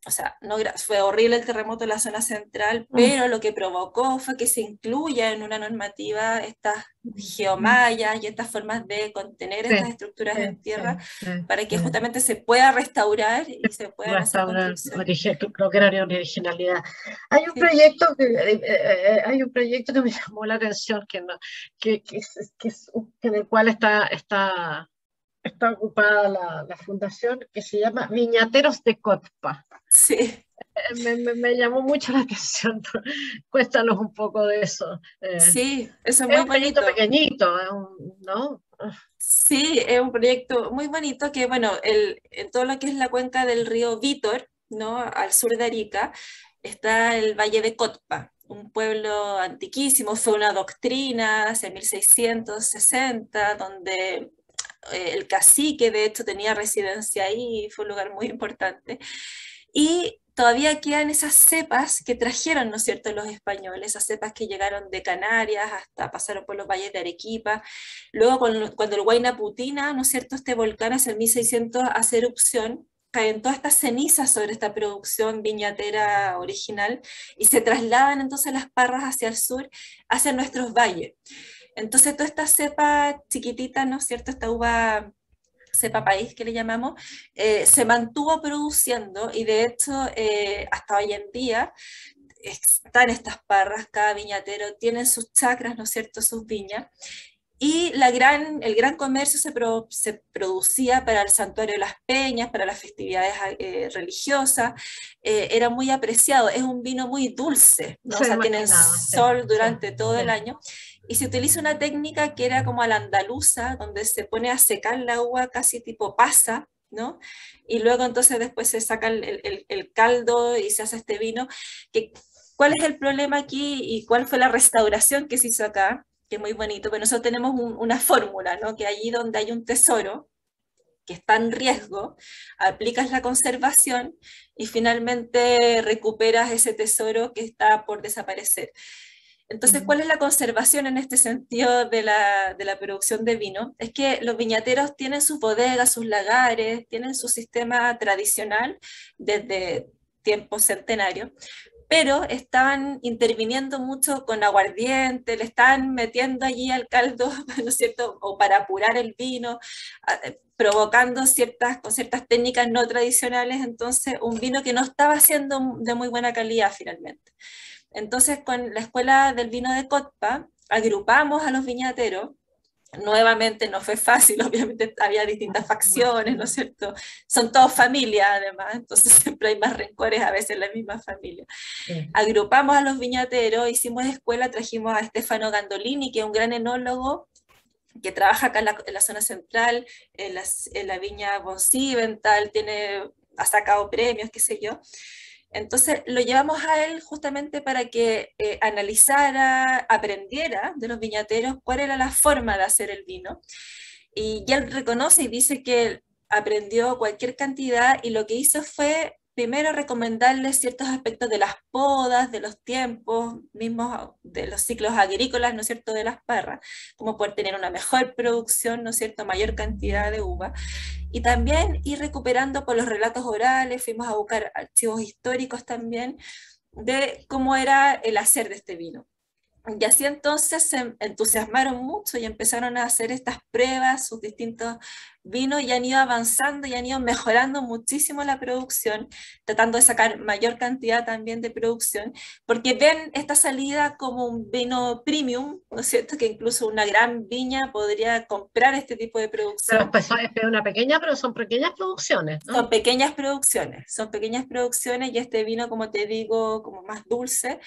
o sea, no, fue horrible el terremoto en la zona central, pero lo que provocó fue que se incluya en una normativa estas geomallas y estas formas de contener Sí, estas estructuras en sí, tierra sí, para que sí. justamente se pueda restaurar y se puedan hacer Restaurar, construcciones. creo que era originalidad. Sí. Hay un proyecto que me llamó la atención, que en el cual está ocupada la fundación, que se llama Viñateros de Cotpa. Sí. Me llamó mucho la atención. Cuéntanos un poco de eso. Sí, eso es Es muy un proyecto bonito. pequeñito, ¿no? Sí, es un proyecto muy bonito que, bueno, en todo lo que es la cuenca del río Vítor, ¿no? Al sur de Arica, está el Valle de Cotpa, un pueblo antiquísimo, fue una doctrina hacia 1660, donde el cacique de hecho tenía residencia ahí, fue un lugar muy importante. Y todavía quedan esas cepas que trajeron, ¿no es cierto?, los españoles, esas cepas que llegaron de Canarias hasta pasaron por los valles de Arequipa. Luego, cuando el Huayna Putina, ¿no es cierto?, este volcán hacia el 1600 hace erupción, caen todas estas cenizas sobre esta producción viñatera original y se trasladan entonces las parras hacia el sur, hacia nuestros valles. Entonces, toda esta cepa chiquitita, ¿no es cierto?, esta uva cepa país que le llamamos, se mantuvo produciendo y de hecho hasta hoy en día están estas parras, cada viñatero tiene sus chacras, ¿no es cierto?, sus viñas, Y el gran comercio se producía para el Santuario de las Peñas, para las festividades religiosas, era muy apreciado, es un vino muy dulce, ¿no? O Se sea, tiene imaginaba, sí, sol sí, durante todo el sí. año, y se utiliza una técnica que era como a la andaluza, donde se pone a secar la uva casi tipo pasa, ¿no? Y luego entonces después se saca el caldo y se hace este vino. Que, ¿cuál es el problema aquí y cuál fue la restauración que se hizo acá? Que es muy bonito, pero nosotros tenemos una fórmula, ¿no? Que allí donde hay un tesoro que está en riesgo, aplicas la conservación y finalmente recuperas ese tesoro que está por desaparecer. Entonces, ¿cuál es la conservación en este sentido de la producción de vino? Es que los viñateros tienen sus bodegas, sus lagares, tienen su sistema tradicional desde tiempos centenarios, pero estaban interviniendo mucho con aguardiente, le estaban metiendo allí al caldo, ¿no es cierto?, o para apurar el vino, provocando con ciertas técnicas no tradicionales, entonces un vino que no estaba siendo de muy buena calidad finalmente. Entonces con la Escuela del Vino de Cotpa agrupamos a los viñateros. Nuevamente no fue fácil, obviamente había distintas facciones, ¿no es cierto? Son todos familias además, entonces siempre hay más rencores a veces en la misma familia. Sí. Agrupamos a los viñateros, hicimos escuela, trajimos a Stefano Gandolini, que es un gran enólogo, que trabaja acá en la zona central, en la viña von Siebenthal, ha sacado premios, qué sé yo. Entonces lo llevamos a él justamente para que analizara, aprendiera de los viñateros cuál era la forma de hacer el vino. Y él reconoce y dice que aprendió cualquier cantidad y lo que hizo fue primero recomendarles ciertos aspectos de las podas, de los tiempos, mismos de los ciclos agrícolas, ¿no es cierto?, de las parras, como poder tener una mejor producción, ¿no es cierto?, mayor cantidad de uva. Y también ir recuperando por los relatos orales, fuimos a buscar archivos históricos también de cómo era el hacer de este vino. Y así entonces se entusiasmaron mucho y empezaron a hacer estas pruebas, sus distintos vinos, y han ido avanzando y han ido mejorando muchísimo la producción, tratando de sacar mayor cantidad también de producción, porque ven esta salida como un vino premium, ¿no es cierto?, que incluso una gran viña podría comprar este tipo de Pero producción. pues, es una pequeña, pero son pequeñas producciones, ¿no? Son pequeñas producciones y este vino, como te digo, como más dulce,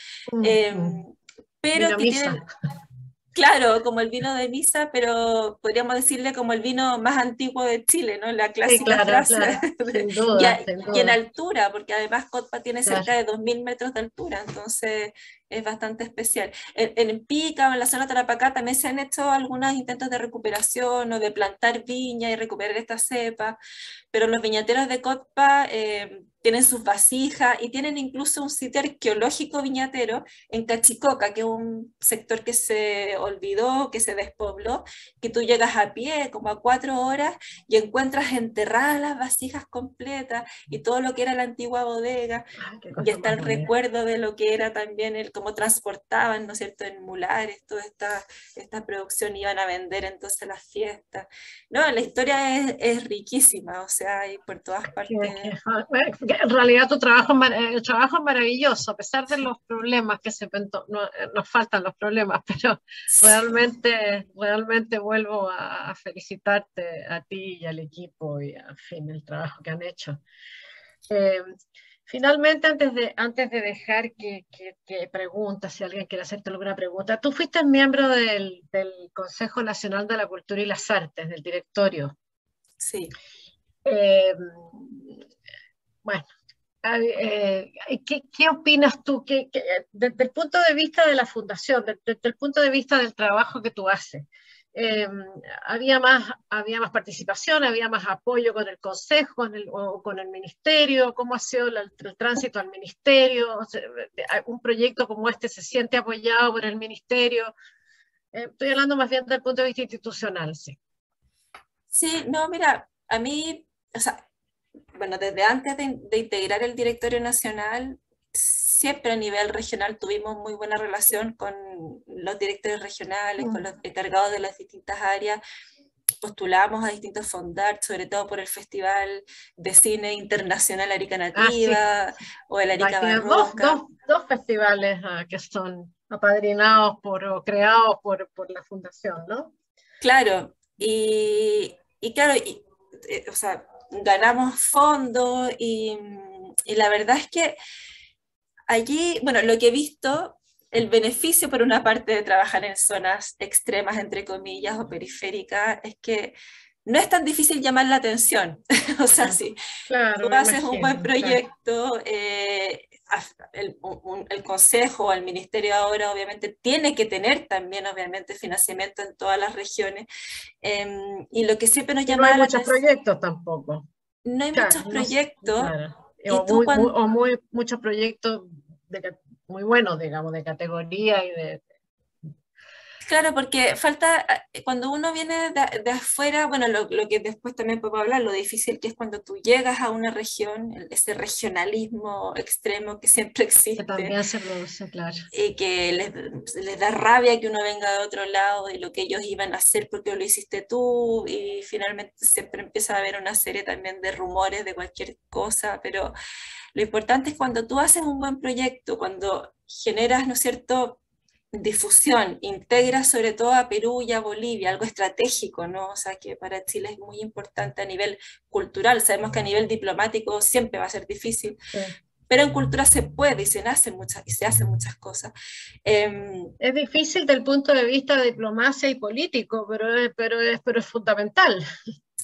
pero Vino que misa. tiene, claro, como el vino de misa, pero podríamos decirle como el vino más antiguo de Chile, ¿no? La Sí, clásica claro, frase. claro, sin y, duda, sin y en duda. altura, porque además Cotpa tiene Claro. cerca de 2000 metros de altura, entonces es bastante especial. En Pica o en la zona de Tarapacá también se han hecho algunos intentos de recuperación o de plantar viña y recuperar esta cepa, pero los viñateros de Cotpa tienen sus vasijas y tienen incluso un sitio arqueológico viñatero en Cachicoca, que es un sector que se olvidó, que se despobló, que tú llegas a pie como a 4 horas y encuentras enterradas las vasijas completas y todo lo que era la antigua bodega. Ay, qué Y cosa está más el bonita. recuerdo de lo que era también el cómo transportaban, ¿no es cierto?, en mulares, toda esta producción iban a vender entonces las fiestas. No, la historia es riquísima, o sea, hay por todas partes. En realidad tu trabajo, el trabajo es maravilloso, a pesar de los problemas que nos faltan los problemas, pero realmente vuelvo a felicitarte a ti y al equipo y en fin, el trabajo que han hecho. Eh, Finalmente, antes de dejar que preguntas, si alguien quiere hacerte alguna pregunta, tú fuiste miembro del Consejo Nacional de la Cultura y las Artes, del directorio. Sí. Eh, bueno, ¿qué opinas tú desde el punto de vista de la fundación, desde el punto de vista del trabajo que tú haces? Eh, había más participación, había más apoyo con el consejo o con el ministerio? ¿Cómo ha sido el tránsito al ministerio? O sea, ¿un proyecto como este se siente apoyado por el ministerio? Estoy hablando más bien desde el punto de vista institucional, sí. Sí, no, mira, a mí, o sea, bueno, desde antes de integrar el directorio nacional, siempre a nivel regional tuvimos muy buena relación con los directores regionales, con los encargados de las distintas áreas. Postulamos a distintos fondar, sobre todo por el Festival de Cine Internacional Arica Sí. Nativa o el Arica Tienes Barroca. dos festivales que son apadrinados o creados por la fundación, ¿no? Claro, y claro, o sea, ganamos fondos y la verdad es que allí, bueno, lo que he visto, el beneficio por una parte de trabajar en zonas extremas, entre comillas, o periféricas, es que no es tan difícil llamar la atención. O sea, si Claro, tú me haces un buen imagino, claro. proyecto, el consejo o el ministerio ahora obviamente tiene que tener también obviamente financiamiento en todas las regiones, y lo que siempre nos Y no hay llamaba la muchos atención, proyectos tampoco. no hay Claro, muchos no, proyectos claro. y tú cuando, O muchos proyectos muy buenos, digamos, de categoría y de... claro, porque falta, cuando uno viene de afuera, bueno, lo que después también podemos hablar, lo difícil que es cuando tú llegas a una región, ese regionalismo extremo que siempre que existe, también se produce, claro. y que les da rabia que uno venga de otro lado y lo que ellos iban a hacer porque lo hiciste tú, y finalmente siempre empieza a haber una serie también de rumores de cualquier cosa, pero lo importante es cuando tú haces un buen proyecto, cuando generas, ¿no es cierto?, difusión, integras sobre todo a Perú y a Bolivia, algo estratégico, ¿no? O sea, que para Chile es muy importante a nivel cultural, sabemos que a nivel diplomático siempre va a ser difícil, Sí. pero en cultura se puede y se hacen muchas cosas. Es difícil del punto de vista de diplomacia y político, pero es fundamental.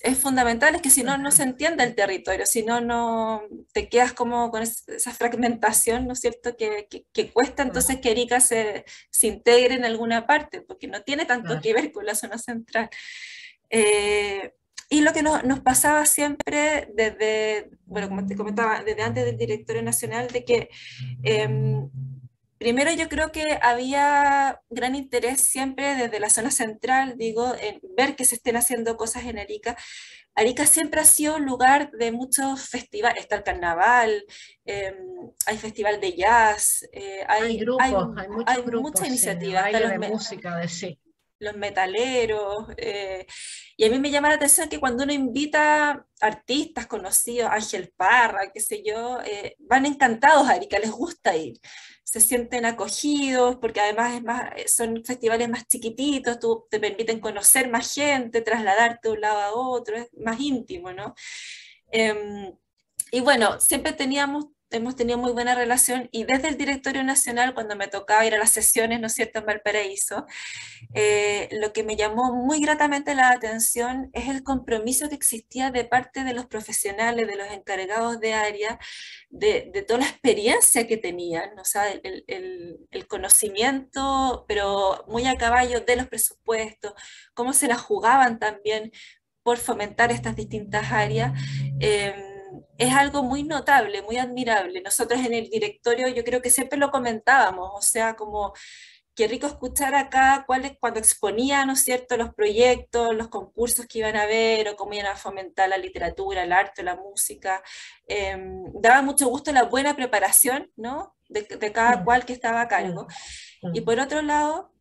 Es fundamental, es que si no, no se entiende el territorio, si no, no te quedas como con esa fragmentación, ¿no es cierto?, que cuesta entonces que Erika se integre en alguna parte, porque no tiene tanto Claro. que ver con la zona central. Eh, y lo que nos pasaba siempre desde, bueno, como te comentaba, desde antes del directorio nacional, de que primero yo creo que había gran interés siempre desde la zona central, digo, en ver que se estén haciendo cosas en Arica. Arica siempre ha sido un lugar de muchos festivales, está el carnaval, eh, hay festival de jazz, Hay hay muchos mucha grupos, sí, de iniciativa, hasta baile, de música, de sí. los metaleros, y a mí me llama la atención que cuando uno invita artistas conocidos, Ángel Parra, qué sé yo, van encantados a Arica, les gusta ir, se sienten acogidos, porque además son festivales más chiquititos, te permiten conocer más gente, trasladarte de un lado a otro, es más íntimo, ¿no? Em, y bueno, hemos tenido muy buena relación, y desde el Directorio Nacional, cuando me tocaba ir a las sesiones, ¿no es cierto?, en Valparaíso, lo que me llamó muy gratamente la atención es el compromiso que existía de parte de los profesionales, de los encargados de área, de toda la experiencia que tenían, o sea, el conocimiento, pero muy a caballo de los presupuestos, cómo se la jugaban también por fomentar estas distintas áreas. eh, es algo muy notable, muy admirable. Nosotros en el directorio yo creo que siempre lo comentábamos, o sea, como qué rico escuchar acá cuando exponía, ¿no es cierto?, los proyectos, los concursos que iban a haber, o cómo iban a fomentar la literatura, el arte, la música. Daba mucho gusto la buena preparación, ¿no?, de cada cual que estaba a cargo. Y por otro lado,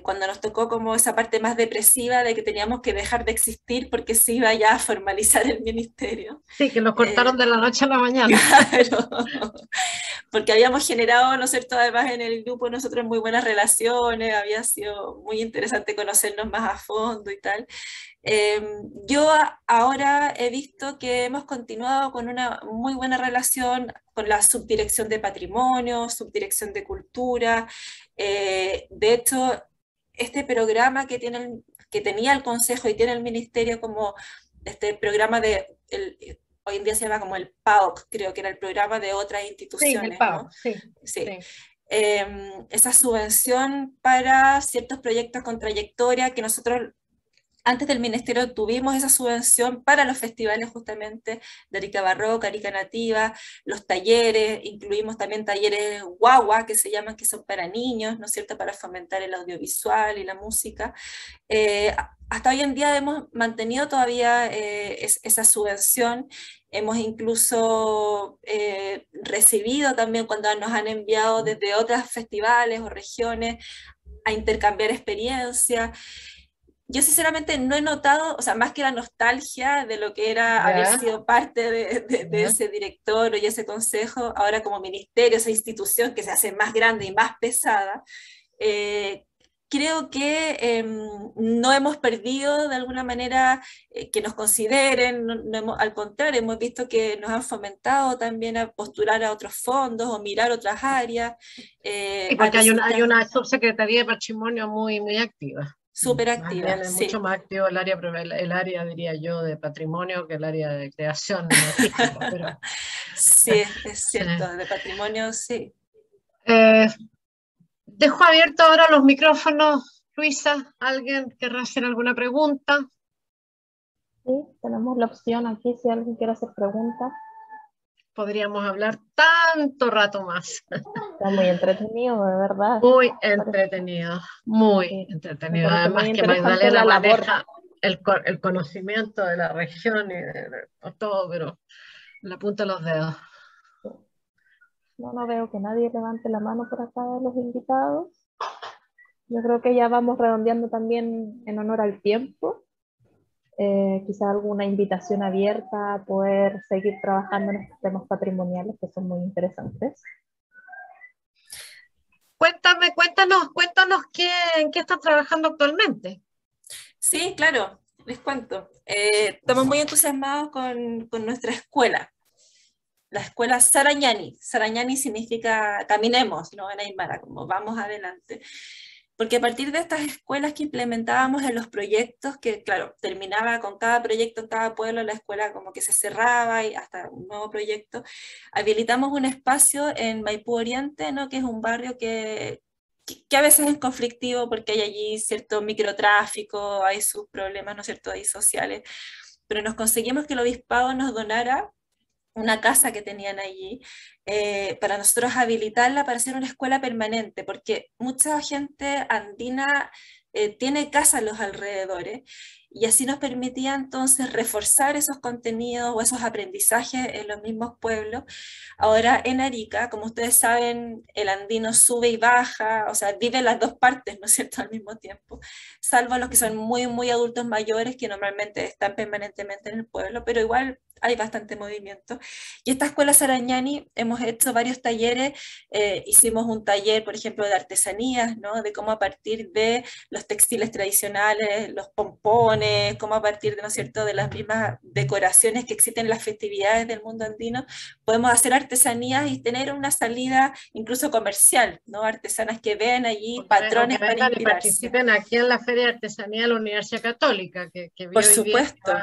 cuando nos tocó como esa parte más depresiva de que teníamos que dejar de existir porque se iba ya a formalizar el ministerio. Sí, que los cortaron de la noche a la mañana. Claro, porque habíamos generado, ¿no es cierto?, además en el grupo nosotros muy buenas relaciones, había sido muy interesante conocernos más a fondo y tal. Yo ahora he visto que hemos continuado con una muy buena relación con la subdirección de patrimonio, subdirección de cultura. De hecho, este programa que tenía el Consejo y tiene el Ministerio, como este programa hoy en día se llama como el PAOC, creo que era el programa de otras Sí, el instituciones, PAO, ¿no? sí. Sí. Sí. Esa subvención para ciertos proyectos con trayectoria que nosotros antes del ministerio tuvimos esa subvención para los festivales justamente de Arica Barroca, Arica Nativa, los talleres, incluimos también talleres guagua que se llaman, que son para niños, ¿no es cierto?, para fomentar el audiovisual y la música. Hasta hoy en día hemos mantenido todavía esa subvención, hemos incluso recibido también cuando nos han enviado desde otros festivales o regiones a intercambiar experiencias. Yo sinceramente no he notado, o sea, más que la nostalgia de lo que era haber Ya, sido parte de ya. ese directorio y ese consejo, ahora como ministerio, esa institución que se hace más grande y más pesada, creo que no hemos perdido de alguna manera que nos consideren, al contrario, hemos visto que nos han fomentado también a postular a otros fondos o mirar otras áreas. Sí, porque hay una subsecretaría de patrimonio muy, muy activa. Súper Más activa, bien es sí. mucho más activo el área, diría yo, de patrimonio que el área de creación artística. Pero, sí, es cierto, de patrimonio, sí. Dejo abierto ahora los micrófonos. Luisa, ¿alguien querrá hacer alguna pregunta? Sí, tenemos la opción aquí si alguien quiere hacer preguntas. Podríamos hablar tanto rato más. Está muy entretenido, de verdad. Muy entretenido, muy Sí, entretenido. me parece Además muy que interesante Magdalena la labor. maneja el conocimiento de la región y de todo, pero la punta de los dedos. No veo que nadie levante la mano por acá de los invitados. Yo creo que ya vamos redondeando también en honor al tiempo. Quizá alguna invitación abierta a poder seguir trabajando en estos temas patrimoniales que son muy interesantes. Cuéntanos en qué estás trabajando actualmente. Sí, claro, les cuento. Estamos muy entusiasmados con nuestra escuela. La escuela Sarañani. Sarañani significa caminemos, ¿no? En Aymara, como vamos adelante. Porque a partir de estas escuelas que implementábamos en los proyectos, que claro, terminaba con cada proyecto en cada pueblo, la escuela como que se cerraba y hasta un nuevo proyecto, habilitamos un espacio en Maipú Oriente, ¿no? Que es un barrio que a veces es conflictivo porque hay allí cierto microtráfico, hay sus problemas, ¿no es cierto?, ahí sociales, pero nos conseguimos que el obispado nos donara una casa que tenían allí, para nosotros habilitarla para hacer una escuela permanente, porque mucha gente andina tiene casa en los alrededores, y así nos permitía entonces reforzar esos contenidos o esos aprendizajes en los mismos pueblos. Ahora en Arica, como ustedes saben, el andino sube y baja, o sea, vive las dos partes, ¿no es cierto?, al mismo tiempo, salvo los que son muy, muy adultos mayores que normalmente están permanentemente en el pueblo, pero igual hay bastante movimiento. Y esta escuela Sarañani hemos hecho varios talleres, hicimos un taller, por ejemplo, de artesanías, ¿no? De cómo a partir de los textiles tradicionales, los pompones, cómo a partir de, ¿no es cierto?, de las mismas decoraciones que existen en las festividades del mundo andino, podemos hacer artesanías y tener una salida incluso comercial, ¿no? Artesanas que vean allí patrones para vengan y inspirarse. participen aquí en la Feria de Artesanía de la Universidad Católica, que Por hoy día supuesto.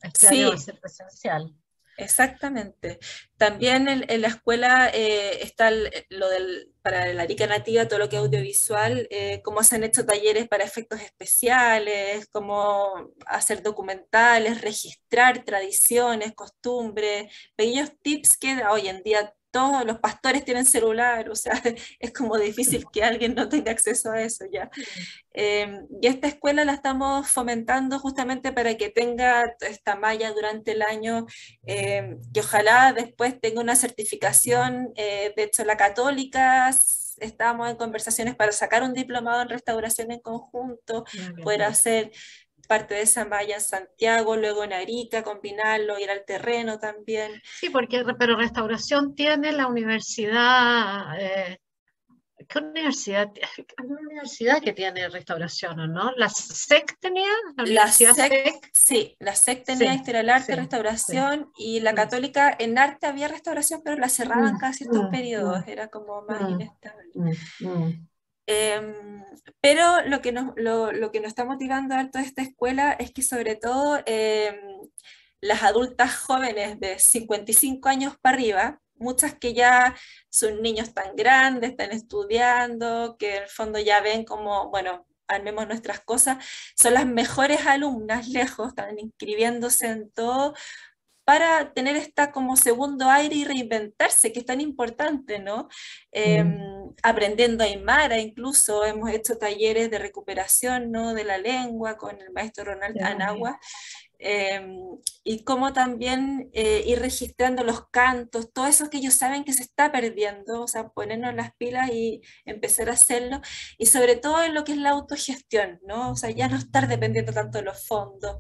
este año va a ser presencial. Exactamente. También en la escuela está para la Arica Nativa, todo lo que es audiovisual, cómo se han hecho talleres para efectos especiales, cómo hacer documentales, registrar tradiciones, costumbres, pequeños tips que hoy en día todos los pastores tienen celular, o sea, es como difícil que alguien no tenga acceso a eso ya. Y esta escuela la estamos fomentando justamente para que tenga esta malla durante el año, que ojalá después tenga una certificación. De hecho, la Católica, estamos en conversaciones para sacar un diplomado en restauración en conjunto, poder hacer parte de esa malla en Santiago, luego en Arica, combinarlo, ir al terreno también. Sí, pero restauración tiene la universidad. ¿Qué universidad? Hay una universidad que tiene restauración, ¿o no? ¿La SEC tenía? ¿La Universidad SEC? Sí, la SEC tenía Historia del Arte, restauración, y la Católica en arte había restauración, pero la cerraban cada ciertos periodos, era como más inestable. Pero lo que nos está motivando harto de esta escuela es que sobre todo las adultas jóvenes de 55 años para arriba, muchas que ya son niños tan grandes, están estudiando, que en el fondo ya ven como, bueno, armemos nuestras cosas, son las mejores alumnas lejos, están inscribiéndose en todo, para tener esta como segundo aire y reinventarse, que es tan importante, ¿no? Aprendiendo aymara, incluso hemos hecho talleres de recuperación, ¿no?, de la lengua con el maestro Ronald Anagua, y cómo también ir registrando los cantos, todo eso que ellos saben que se está perdiendo, o sea, ponernos las pilas y empezar a hacerlo, y sobre todo en lo que es la autogestión, ¿no? O sea, ya no estar dependiendo tanto de los fondos.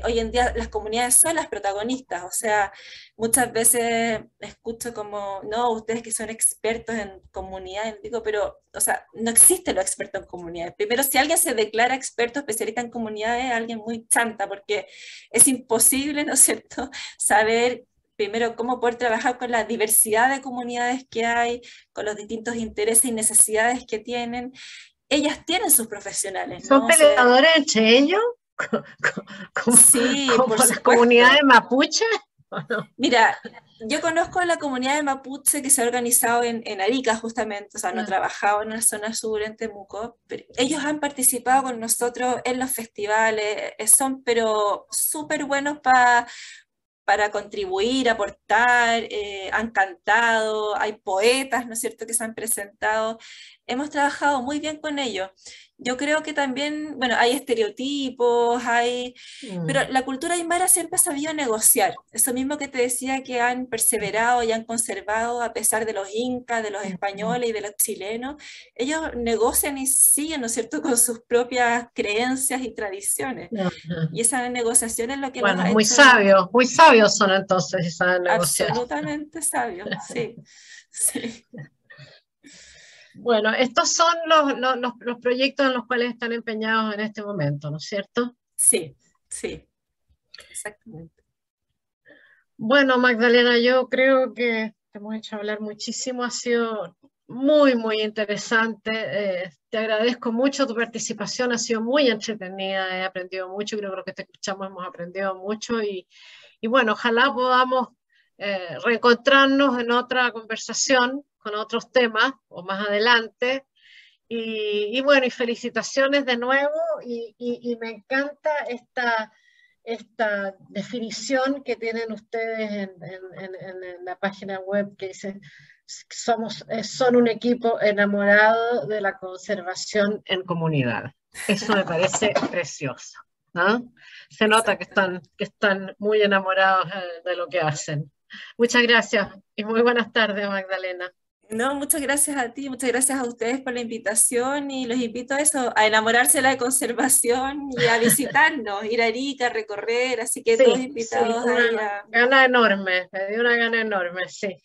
Hoy en día las comunidades son las protagonistas, o sea, muchas veces escucho como, no, ustedes que son expertos en comunidades, digo, pero, o sea, no existe lo experto en comunidades. Primero, si alguien se declara experto, especialista en comunidades, es alguien muy chanta, porque es imposible, ¿no es cierto?, saber primero cómo poder trabajar con la diversidad de comunidades que hay, con los distintos intereses y necesidades que tienen. Ellas tienen sus profesionales, ¿Son ¿no? peleadores entre ellos? Sí, ¿Como por las supuesto. comunidades mapuche? Mira, yo conozco a la comunidad de Mapuche que se ha organizado en Arica justamente, o sea, no he trabajado en la zona sur, en Temuco, pero ellos han participado con nosotros en los festivales, son pero súper buenos para contribuir, aportar, han cantado, hay poetas, ¿no es cierto?, que se han presentado, hemos trabajado muy bien con ellos. Yo creo que también, bueno, hay estereotipos, pero la cultura aymara siempre ha sabido negociar, eso mismo que te decía que han perseverado y han conservado a pesar de los incas, de los españoles y de los chilenos, ellos negocian y siguen, ¿no es cierto?, con sus propias creencias y tradiciones. Y esa negociación es lo que Bueno, los ha muy sabios son entonces, y saben negociar. absolutamente sabios, sí. Sí. Bueno, estos son los proyectos en los cuales están empeñados en este momento, ¿no es cierto? Sí, sí, exactamente. Bueno, Magdalena, yo creo que te hemos hecho hablar muchísimo, ha sido muy, muy interesante. Te agradezco mucho tu participación, ha sido muy entretenida, he aprendido mucho, creo que lo que te escuchamos hemos aprendido mucho y bueno, ojalá podamos reencontrarnos en otra conversación con otros temas o más adelante. Y bueno, y felicitaciones de nuevo y me encanta esta definición que tienen ustedes en la página web que dice son un equipo enamorado de la conservación en comunidad. Eso me parece precioso, ¿no? Se nota que están muy enamorados de lo que hacen. Muchas gracias y muy buenas tardes, Magdalena. No, muchas gracias a ti, muchas gracias a ustedes por la invitación y los invito a eso, a enamorarse de la conservación y a visitarnos, ir a Arica, a recorrer, así que todos invitados ahí a... Gana enorme, me dio una gana enorme, sí.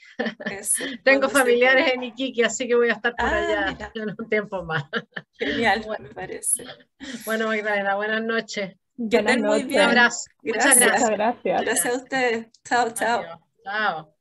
Eso, tengo familiares en Iquique, así que voy a estar por allá mira. en un tiempo más. Genial, bueno, me parece. Bueno, Magdalena, buenas noches. Que estén muy bien. Un abrazo. Gracias. Muchas gracias. Muchas gracias. Gracias a ustedes. Chao, chao. Adiós. Chao.